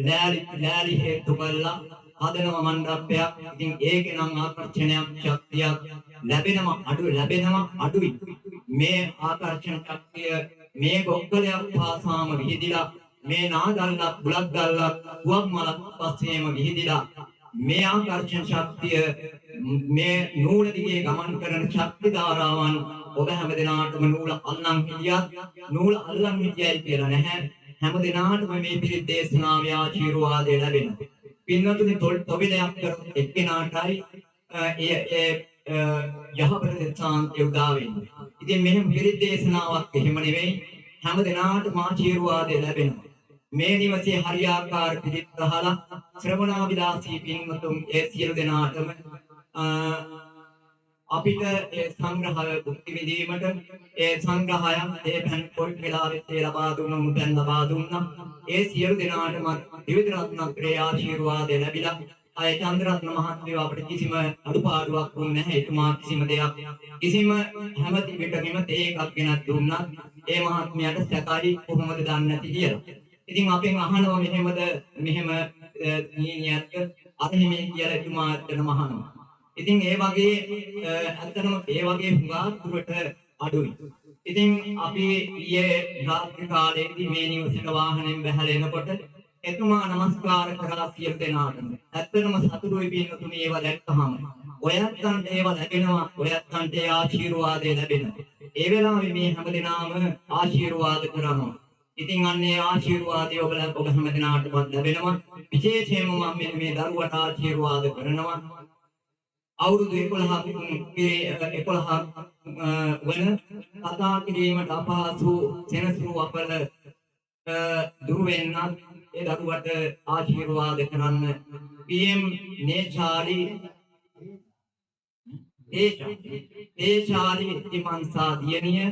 ලෑලි හේතු කළා හදනව මණ්ඩපයක්. ඉතින් ඒකේ නම් ආකර්ෂණයක් ශක්තියක් ලැබෙනවා අඩුයි. මේ ආකර්ෂණ ශක්තිය මේ ගොක්කලයක් පාසාම විහිදිලා මේ නාදල්ලක් බුලක් ගල්ලක් පුවක් මලක් පස්සේම විහිදිලා මේ ආකර්ෂණ ශක්තිය මේ නූල දිගේ ගමන් කරන ශක්ති ධාරාවන් ඔබ හැම දිනාටම නූල අල්ලන් හිටියයි කියලා නැහැ. හැම දිනාටම මේ පිරිත් දේශනාවේ ආශිර්වාදය ලැබෙනවා. පින්වතුනි තොවිලයක් කරන එක්කෙනාටයි ඒ යහපත සාන්තිය උදා වෙන්නේ. ඉතින් මෙහෙම පිරිත් දේශනාවක් එහෙම නෙවෙයි, හැම දිනාටම ආශිර්වාදය ලැබෙනවා. මේ නිවසේ හරියාකාර පිරිත් අහලා ශ්‍රවණාභිලාෂී පින්වතුන් ඒ සියලු දෙනාටම අපිට ඒ සංග්‍රහය භුක්ති විඳීමට ඒ සංග්‍රහයන් ඒ පැන් පොල් වෙලාවෙත් ඒ ලබා දුන්න මුදන් ලබා දුන්නා. ඒ සියලු දෙනාටම ත්‍රිවිධ රත්නත්‍රයේ ආශිර්වාදය ලැබිලා අය චන්ද්‍රරත්න මහත්මයා අපිට කිසිම අඩුපාඩුවක් දුන්නේ නැහැ. එතුමා කිසිම දෙයක් කිසිම හැම විටකෙම ඒකක් ගෙනත් දුන්නා. ඒ මහත්මයාට සැකයි කොහොමද දන්නේ නැති කියලා. ඉතින් අපෙන් අහනවා මෙහෙම නීනියත් අර හිමේ කියලා එතුමා අතනම අහනවා. ඉතින් ඒ වගේ ඇත්තටම ඒ වගේ හුඟක් දුරට අඩුයි. ඉතින් අපි ඊයේ රාත්‍රී කාලයේදී මේ නිවසට වාහනෙන් බැහැලා එනකොට එතුමා නමස්කාර කරලා සියලු දෙනාටම ඇත්තටම සතුටුයි පින්වතුනි ඒව දැක්කහම. ඔයත්න්ට ඒව ලැබෙනවා, ඔයත්න්ට ඒ ආශිර්වාදය ලැබෙනවා. ඒ වෙලාවේ මේ හැමදෙනාම ආශිර්වාද කරනවා. ඉතින් අන්නේ ආශිර්වාදය ඔබ හැම දිනාටම ලැබෙනවා. විශේෂයෙන්ම මම මේ දරුවට ආශිර්වාද කරනවා. අවුරුදු 11ක් වන කතා කිරීමට අපහසු සෙනසුරු අපල දුර වෙන්නත් ඒ දරුවට ආශිර්වාද කරන්න PM නේචාලි ඉතිමන්සා දියණිය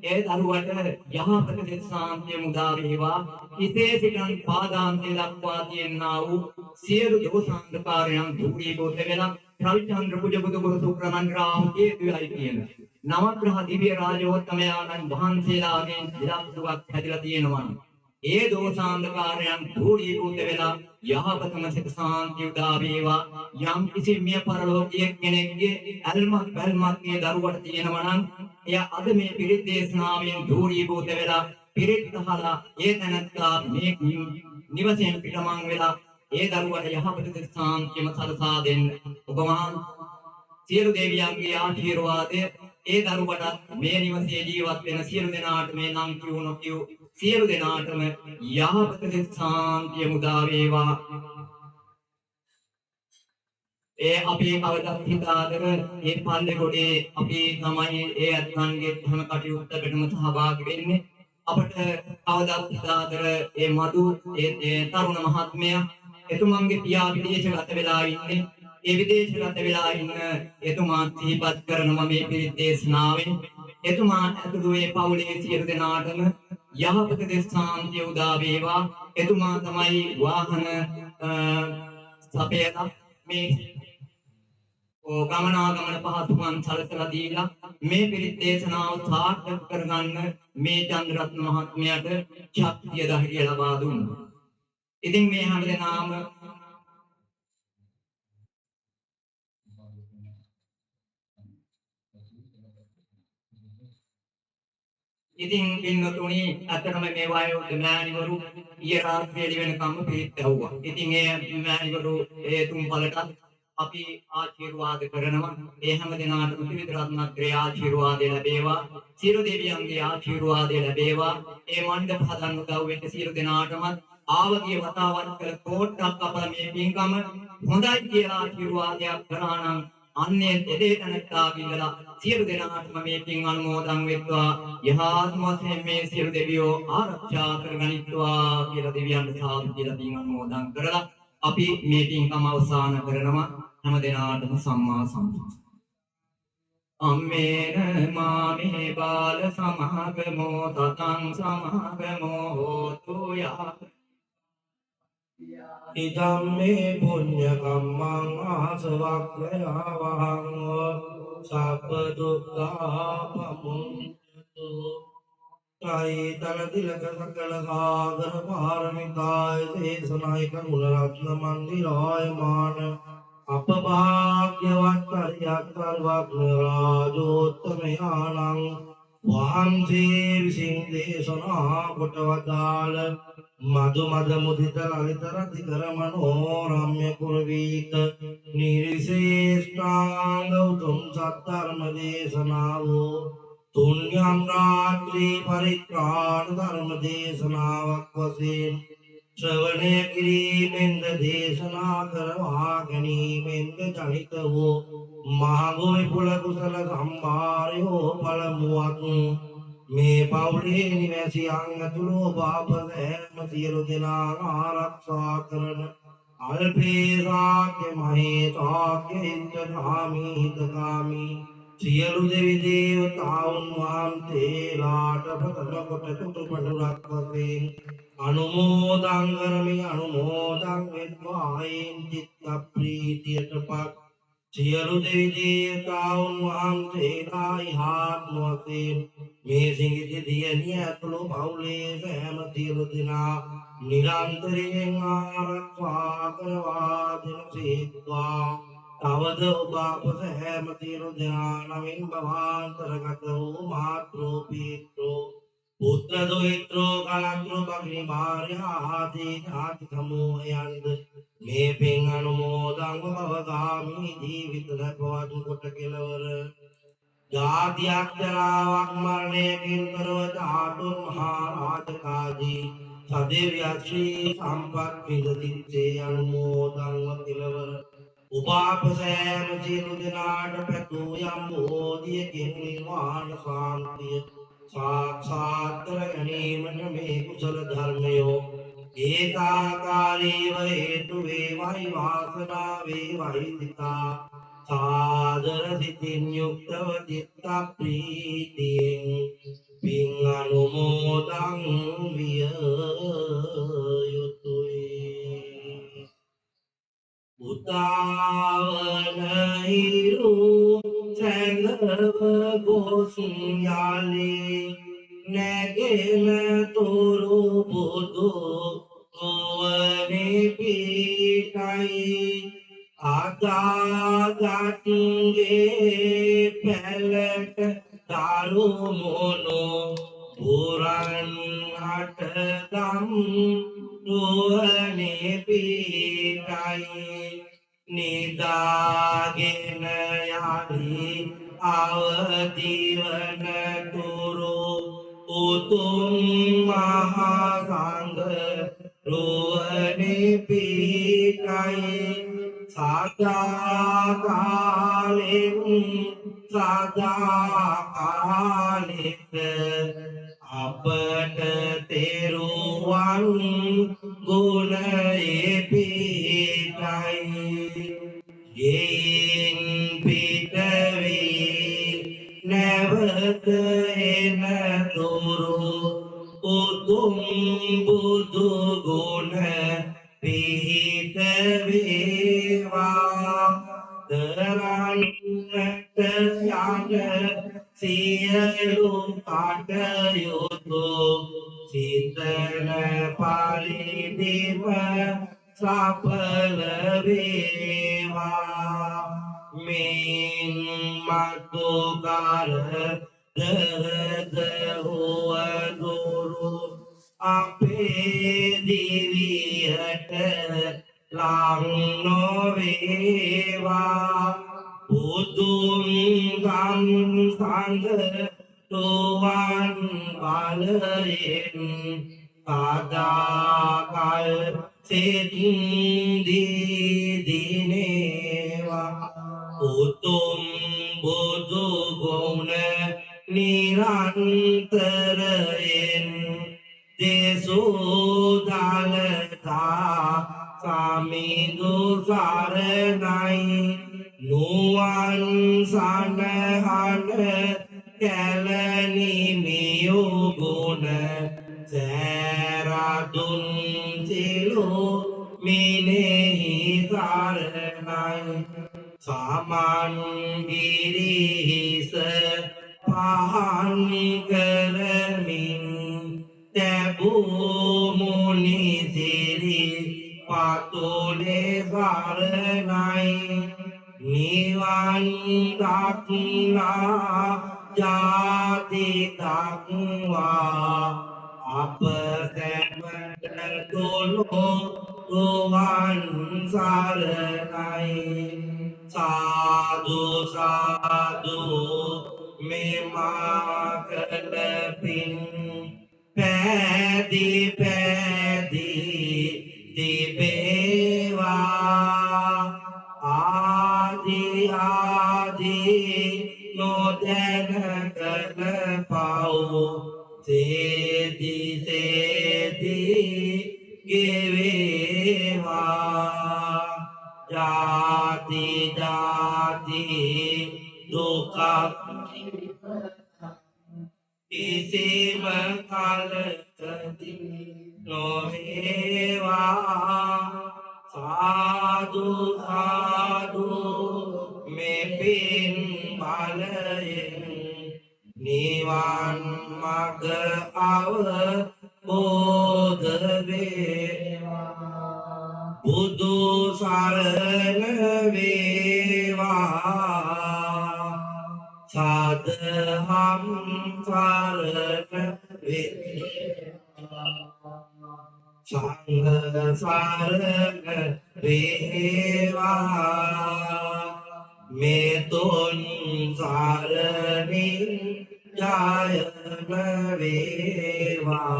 ඒ දරුවට යහපත සාන්තිය මුදා වේවා. හිතේ සිටන් පාදාන්තය දක්වා තියෙනා වූ සියලු දෝෂාන්ධකාරයන් දුරීගොත වෙලා රවිචන්ද්‍ර පුජබුදු ගුරු සුක්‍රමන්රාම කේතුයයි කියන නවග්‍රහ දිව්‍ය රාජෝත්තමයාණන් වහන්සේලාගෙන් විලාසුවක් හැදිලා තියෙනවා. ඒ දෝෂාන්ධකාරයන් දුරීගොත වෙලා යහපතම සිත සාන්තිය උදා වේවා. යම් කිසි මිය පරලෝකීය කෙනෙක්ගේ අල්මක් බල්මක් මේ දරුවට තියෙනවා නම් එය අද මේ පිරිත් දේශනාවෙන් දුරීගොත වෙලා පිරිත් අහලා ඒ තැනත්තා මේ නිවසෙන් පිටමං වෙලා ඒ දරුවට යහපත සාන්තියම සලසා දෙන්න ඔබ සියලු දෙවියන්ගේ ආශිර්වාදය ඒ දරුවට මේ නිවසේ ජීවත් වෙන සියලු දෙනාට මේ නම් කියු නොකියු සියලු දෙනාටම යහපත සාන්තිය මුදා වේවා. ඒ අපේ කවදත් හිතාදර ඒ පල්ලේ ගොඩේ අපි තමයි ඒ අත්ංගේ හැම කටයුත්තකටම සහභාගී වෙන්නේ. අපට කවදත් හිතාදර ඒ මදු ඒ තරුණ මහත්මයා එතුමන්ගේ පියා විදේශගත වෙලා ඉන්නේ. ඒ විදේශගත වෙලා ඉන්න එතුමා සිහිපත් කරනවා මේ පිරිත් දේශනාවෙන්. එතුමා ඇතුළු ඒ පවුලේ සියලු දෙනාටම යහපත දේශාන්තිය උදා වේවා. එතුමා තමයි වාහන සපයලා මේ ගමනාගමන පහසුකම් සලසලා දීලා මේ පිරිත් දේශනාව සාර්ථක කරගන්න මේ චන්ද්‍රරත්න මහත්මයාට ශක්තිය ධෛර්යය ලබා දුන්නා. ඉතින් මේ හැමදෙනාම ඉතින් පින්නතුණි අතරම මේ වයෝ මෑණිවරු ඊයේ රාත්‍රියේ වෙනකම් පිරිත් ඇහුවා. ඉතින් ඒ මෑණිවරු ඒ තුන් පළට අපි ආශිර්වාද කරනවා. ඒ හැම දිනාටම ත්‍රිවිධ රත්නත්‍රයේ ආශිර්වාදය ලැබේවා. සියලු දෙවියන්ගේ ආශිර්වාදය ලැබේවා. ඒ මණ්ඩප හදන්න උදව් වෙච්ච සියලු දෙනාටම ආවගේ වතාවත් කළ කෝට්ටක් අපල මේ පින්කම හොඳයි කියලා ආශිර්වාදයක් කරා නම් අන්නේ දෙදේ තනත්තාගේ ඉඳලා සියලු දෙනාටම මේ පින් අනුමෝදන් වෙත්වා. යහාත්ම වශයෙන් මේ සියලු දෙවියෝ ආරක්ෂා කරගනිත්වා කියලා දෙවියන්ට සාදු කියලා පින් අනුමෝදන් කරලා අපි මේ පින්කම අවසන් කරනවා. හැම දිනාටම සම්මා සම්බුද්ධ අම්මේන මාමේ බාල සමාගමෝ තතං සමාගමෝ හෝතු යා ඉදම්මේ පුඤ්ඤ කම්මං ආසවක්ඛයාවහං සබ්බ දුක්ඛා පමුඤ්චතු ත්‍රිතල තිලක සකල සාගර පාරමිතාය දේශනායක මුලරත්න මන්දිරාය මාන අපභාග්‍යවත් අරියත් සර්වඥ රාජෝත්තමයාණන් වහන්සේ විසින් දේශනා කොට වදාළ මధు මද මුදිත ලලිත රතිකර මනෝරම්‍ය කුරවීක නිර්විශේෂ්ඨාංග උතුම් සත්ධර්ම දේශනාවෝ තුන්යම් රාත්‍රී පරිත්‍රාණ ධර්ම දේශනාවක් වශයෙන් ශ්‍රවණය කිරීමෙන්ද දේශනා කරවා ගැනීමෙන්ද ජනිත වූ මහඟු විපුල කුසල සම්භාරයෝ පළමුවක් මේ පවුලේ නිවැසියන් ඇතුළු පාප සෑම සියලු දෙනා ආරක්ෂා කරන අල්පේසාක්‍ය මහේසාක්‍ය හිතකාමී හිතකාමී සියලු දෙවි දේවතාවුන් වහන්සේලාට ප්‍රථම කොට තුතු පඬුරක් වශයෙන් අනුමෝදන් කරමි අනුමෝදන් වෙත්වායින් චිත්ත ප්‍රීතියටපත් සියලු දෙවි දේවතාවුන් වහන්සේලා ඉහාත්ම වශයෙන් මේ සිඟිති දියණිය ඇතුළු පවුලේ සෑම සියලු දෙනා නිරන්තරයෙන් ආරක්ෂා කරවා දෙනසේක්වා තවද ඔබ අප සෑම සියලු දෙනා නමින් භවාන්තරගත වූ මාතෘ පීත්‍රෝ පුත්‍ර දොහිත්‍රෝ කලන්ත්‍රෝ භගිනි භාර්යා ආදී ඥාති සමූහයන්ද මේ පින් අනුමෝදන්ව භවගාමී ජීවිත ලැබවත් කොට කෙලවර ජාතියක් ජරාවක් මරණයකින් තොරව ධාතුන් මහා රාජකාදී සදේවිය ශ්‍රී සම්පත් විඳිත්තේ අනුමෝදන්ව කෙලවර උපාප සෑම සියලු දෙනාට පැතුම් යම් බෝධියකින් නිර්වාණ සාන්තිය साक्षात् कर गणेमन में कुशल धर्मयो एकाकारीव हेतु वेवाई वासना वेवाई दिता सादर सिद्धिन्युक्तव चित्ता प्रीतिं पिंग अनुमोदं विययुतुये උතාවනහිරු සැඳව ගොසුන් යාලේ නැගෙන තුරු බුදු ගොවනේ පිටයි ආදාගත්ගේ පැලට දරු මොනෝ පුරන් හටදම් නුවනේ පිටයි නිදාගෙන යලි අවදිවන තුරු උතුම් මහා සංඝ රුවනේ පිටයි සදා කාලෙක අපට තෙරුවන් ගුණයේ පිටයි යෙන් පිටවී නැවත එන තුරු උතුම් බුදු ගුණ පිහිට වේවා දරන්නට යන සියලු කටයුතු සිතන පරිදිම සඵල වේවා මින් මතු කර දරද හුවදුරු අපේ දිවියට ලං නොවේවා බුදුන් ගම් සංඝ තුවන් බලයෙන් සදාකල් සිද්ධි දිනේවා උතුම් බුදු ගුණ නිරන්තරයෙන් දේසුදාලතා සමිඳු සරණයි නුවන් සනහන කැලණි මියුගුණ සෑරදුන් සිලු මිනෙහි සරණයි සමන් ගිරිහිස පහන් කරමින් තැබූ මුනි සිරි පතුලේ සරණයි නිවන් දක්නා ජාති දක්වා අප සැමට තුළු රුවන් සරණයි සාදු සාදු මෙමා කළ පින් පැදි පැදි තිබේවා ආදි ආදි නොදැන කළ පව් සේදි සේදි ගෙවේවා ජාති ජාති දුකක් කිසිම කලකදී නොවේවා සාදු සාදු මෙපින් බලයෙන් නිවන් මඟ අවබෝධ වේවා බුදු සරණ වේවා සාදහම් සරණ වේවා සංඝ සරණ වේවා මේ තුන් සරණින් ජයම වේවා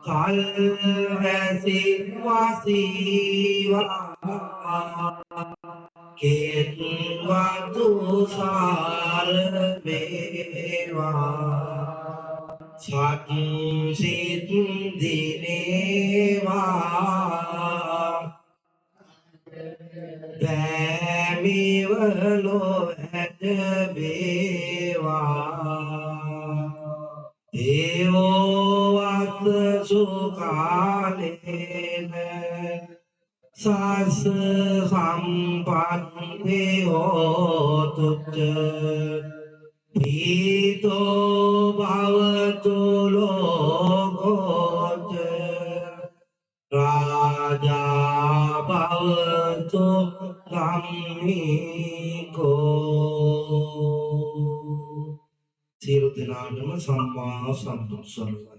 කල් වැසි වාසීවා කෙත් වතු සාර වේවා සත් සිත් දිනේවා දැමිවලෝ ඇත වේවා දේවෝ අත් සුකාලේන සස් සම්පත්තේ හෝතුච්ච පීතෝ භවතු ලෝකෝච රාජා භවතු ධම්මිකෝ සියලු දෙනාටම සම්මා සම්බුත් සරණයි